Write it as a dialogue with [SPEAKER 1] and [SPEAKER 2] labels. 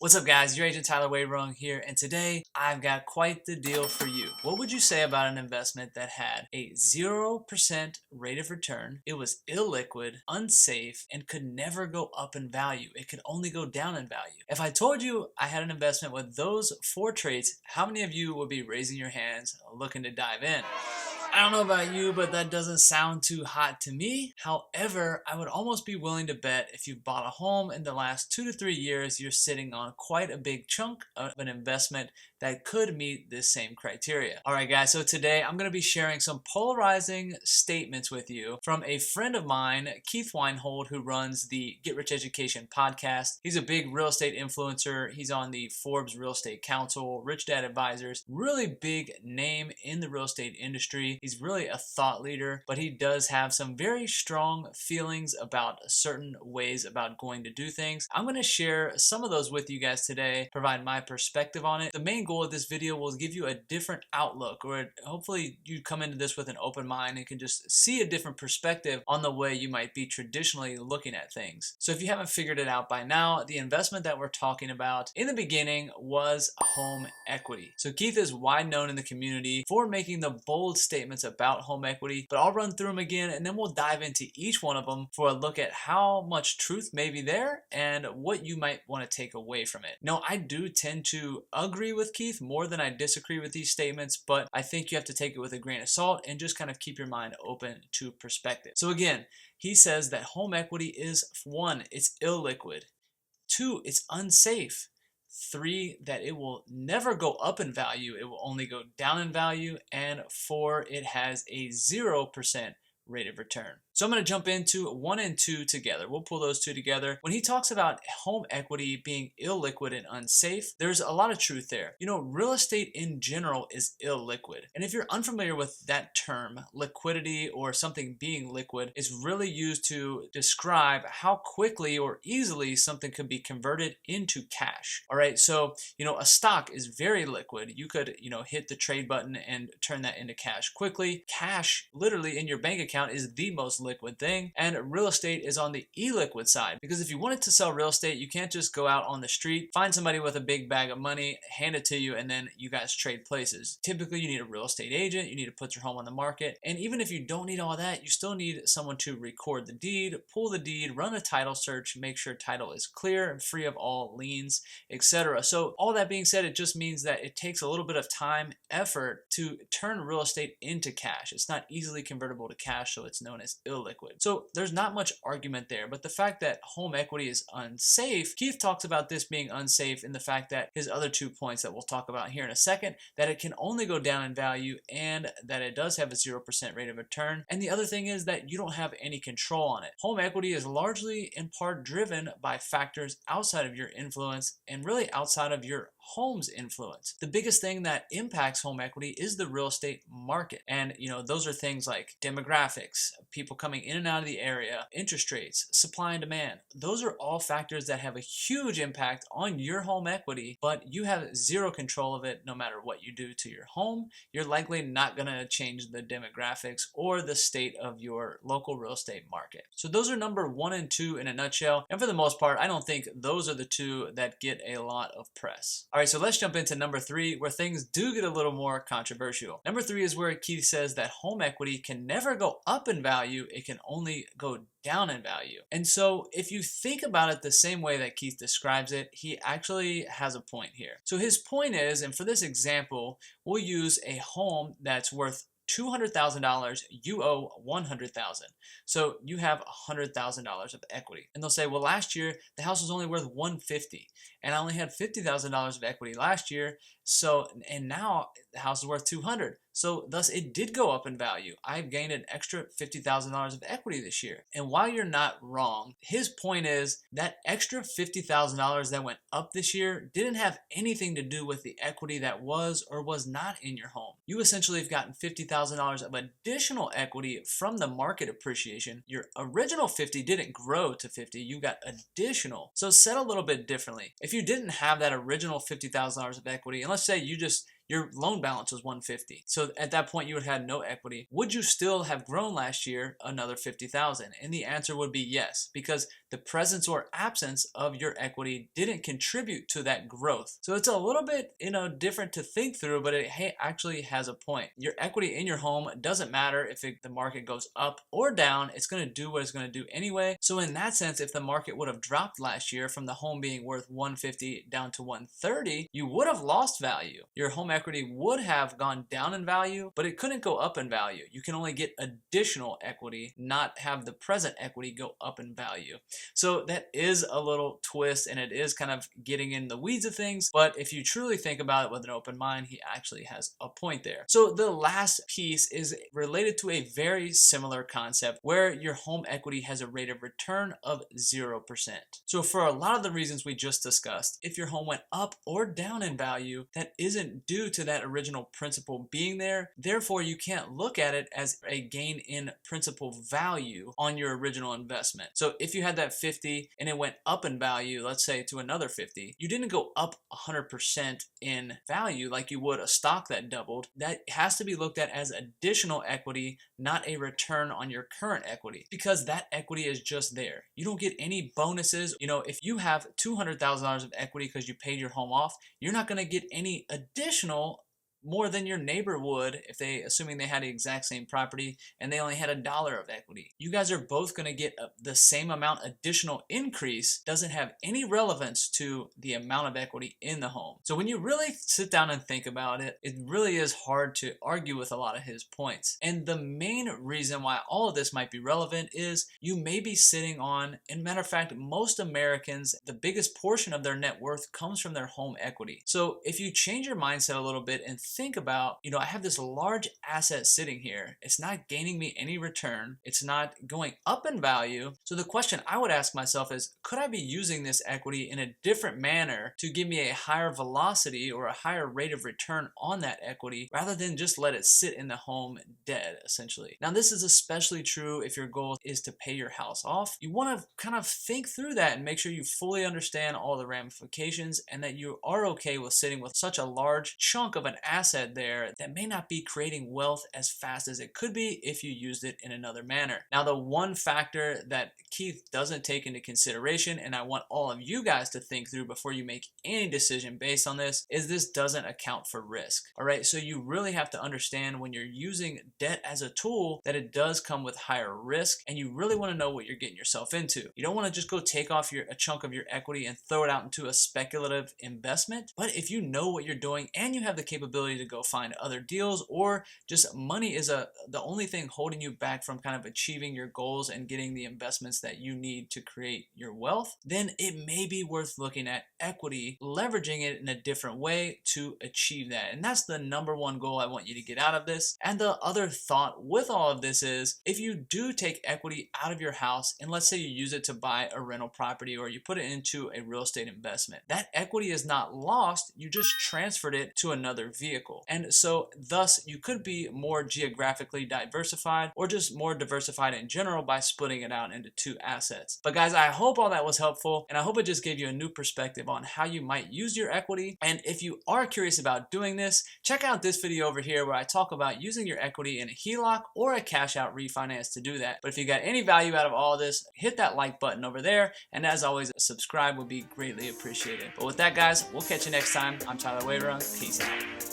[SPEAKER 1] What's up, guys? Your agent Tyler Wehrung here, and today I've got quite the deal for you. What would you say about an investment that had a 0% rate of return? It was illiquid, unsafe, and could never go up in value. It could only go down in value. If I told you I had an investment with those four traits, how many of you would be raising your hands looking to dive in? I don't know about you, but that doesn't sound too hot to me. However, I would almost be willing to bet if you've bought a home in the last 2 to 3 years, you're sitting on quite a big chunk of an investment that could meet this same criteria. All right, guys, so today I'm going to be sharing some polarizing statements with you from a friend of mine, Keith Weinhold, who runs the Get Rich Education podcast. He's a big real estate influencer. He's on the Forbes Real Estate Council, Rich Dad Advisors, really big name in the real estate industry. He's really a thought leader, but he does have some very strong feelings about certain ways about going to do things. I'm going to share some of those with you guys today, provide my perspective on it. The main goal of this video will give you a different outlook, or hopefully you come into this with an open mind and can just see a different perspective on the way you might be traditionally looking at things. So if you haven't figured it out by now, the investment that we're talking about in the beginning was home equity. So Keith is wide known in the community for making the bold statements about home equity, but I'll run through them again and then we'll dive into each one of them for a look at how much truth may be there and what you might want to take away from it. Now, I do tend to agree with Keith more than I disagree with these statements, but I think you have to take it with a grain of salt and just kind of keep your mind open to perspective. So again, he says that home equity is 1, it's illiquid. 2, it's unsafe. 3, that it will never go up in value, it will only go down in value. And 4, it has a 0% rate of return. So I'm going to jump into 1 and 2 together. We'll pull those two together. When he talks about home equity being illiquid and unsafe, there's a lot of truth there. You know, real estate in general is illiquid. And if you're unfamiliar with that term, liquidity or something being liquid is really used to describe how quickly or easily something could be converted into cash. All right, so, you know, a stock is very liquid. You could, hit the trade button and turn that into cash quickly. Cash, literally in your bank account, is the most liquid thing, and real estate is on the illiquid side, because if you wanted to sell real estate, you can't just go out on the street, find somebody with a big bag of money, hand it to you, and then you guys trade places. Typically, you need a real estate agent, you need to put your home on the market, and even if you don't need all that, you still need someone to record the deed, pull the deed, run a title search, make sure title is clear and free of all liens, etc. So all that being said, it just means that it takes a little bit of time, effort to turn real estate into cash. It's not easily convertible to cash, so it's known as illiquid. So there's not much argument there, but the fact that home equity is unsafe, Keith talks about this being unsafe in the fact that his other 2 points that we'll talk about here in a second, that it can only go down in value and that it does have a 0% rate of return. And the other thing is that you don't have any control on it. Home equity is largely in part driven by factors outside of your influence and really outside of your home's influence. The biggest thing that impacts home equity is the real estate market. And, those are things like demographics, people coming in and out of the area, interest rates, supply and demand. Those are all factors that have a huge impact on your home equity, but you have zero control of it no matter what you do to your home. You're likely not going to change the demographics or the state of your local real estate market. So those are number 1 and 2 in a nutshell. And for the most part, I don't think those are the two that get a lot of press. All right, so let's jump into number 3, where things do get a little more controversial. Number 3 is where Keith says that home equity can never go up in value, it can only go down in value. And so if you think about it the same way that Keith describes it, he actually has a point here. So his point is, and for this example, we'll use a home that's worth $200,000, you owe $100,000. So you have $100,000 of equity. And they'll say, well, last year the house was only worth $150,000 and I only had $50,000 of equity last year. So, and now the house is worth $200,000. So thus it did go up in value. I've gained an extra $50,000 of equity this year. And while you're not wrong, his point is that extra $50,000 that went up this year didn't have anything to do with the equity that was or was not in your home. You essentially have gotten $50,000 of additional equity from the market appreciation. Your original 50 didn't grow to 50, you got additional. So said a little bit differently, if you didn't have that original $50,000 of equity, and let's say you just your loan balance was 150. So at that point you would have had no equity. Would you still have grown last year another 50,000? And the answer would be yes, because the presence or absence of your equity didn't contribute to that growth. So it's a little bit, different to think through, but it actually has a point. Your equity in your home doesn't matter if the market goes up or down. It's going to do what it's going to do anyway. So in that sense, if the market would have dropped last year from the home being worth 150 down to 130, you would have lost value. Your home equity would have gone down in value, but it couldn't go up in value. You can only get additional equity, not have the present equity go up in value. So that is a little twist, and it is kind of getting in the weeds of things, but if you truly think about it with an open mind, he actually has a point there. So the last piece is related to a very similar concept where your home equity has a rate of return of 0%. So for a lot of the reasons we just discussed, if your home went up or down in value, that isn't due to that original principal being there. Therefore, you can't look at it as a gain in principal value on your original investment. So if you had that 50 and it went up in value, let's say to another 50, you didn't go up 100% in value like you would a stock that doubled. That has to be looked at as additional equity, not a return on your current equity, because that equity is just there. You don't get any bonuses. If you have $200,000 of equity because you paid your home off, you're not going to get any additional more than your neighbor would if assuming they had the exact same property and they only had $1 of equity. You guys are both going to get the same amount additional increase. Doesn't have any relevance to the amount of equity in the home. So when you really sit down and think about it, it really is hard to argue with a lot of his points. And the main reason why all of this might be relevant is you may be sitting on, and matter of fact, most Americans, the biggest portion of their net worth comes from their home equity. So if you change your mindset a little bit and think about, I have this large asset sitting here. It's not gaining me any return. It's not going up in value. So the question I would ask myself is, could I be using this equity in a different manner to give me a higher velocity or a higher rate of return on that equity rather than just let it sit in the home dead, essentially? Now, this is especially true if your goal is to pay your house off. You want to kind of think through that and make sure you fully understand all the ramifications and that you are okay with sitting with such a large chunk of an asset there that may not be creating wealth as fast as it could be if you used it in another manner. Now, the one factor that Keith doesn't take into consideration, and I want all of you guys to think through before you make any decision based on this doesn't account for risk. All right, so you really have to understand when you're using debt as a tool that it does come with higher risk, and you really want to know what you're getting yourself into. You don't want to just go take off a chunk of your equity and throw it out into a speculative investment, but if you know what you're doing and you have the capability to go find other deals, or just money is the only thing holding you back from kind of achieving your goals and getting the investments that you need to create your wealth, then it may be worth looking at equity, leveraging it in a different way to achieve that. And that's the number one goal I want you to get out of this. And the other thought with all of this is, if you do take equity out of your house and let's say you use it to buy a rental property or you put it into a real estate investment, that equity is not lost. You just transferred it to another vehicle. And so thus you could be more geographically diversified or just more diversified in general by splitting it out into two assets. But guys, I hope all that was helpful, and I hope it just gave you a new perspective on how you might use your equity. And if you are curious about doing this, check out this video over here where I talk about using your equity in a HELOC or a cash out refinance to do that. But if you got any value out of all of this, hit that like button over there, and as always, subscribe would be greatly appreciated. But with that, guys, we'll catch you next time. I'm Tyler Wehrung. Peace out.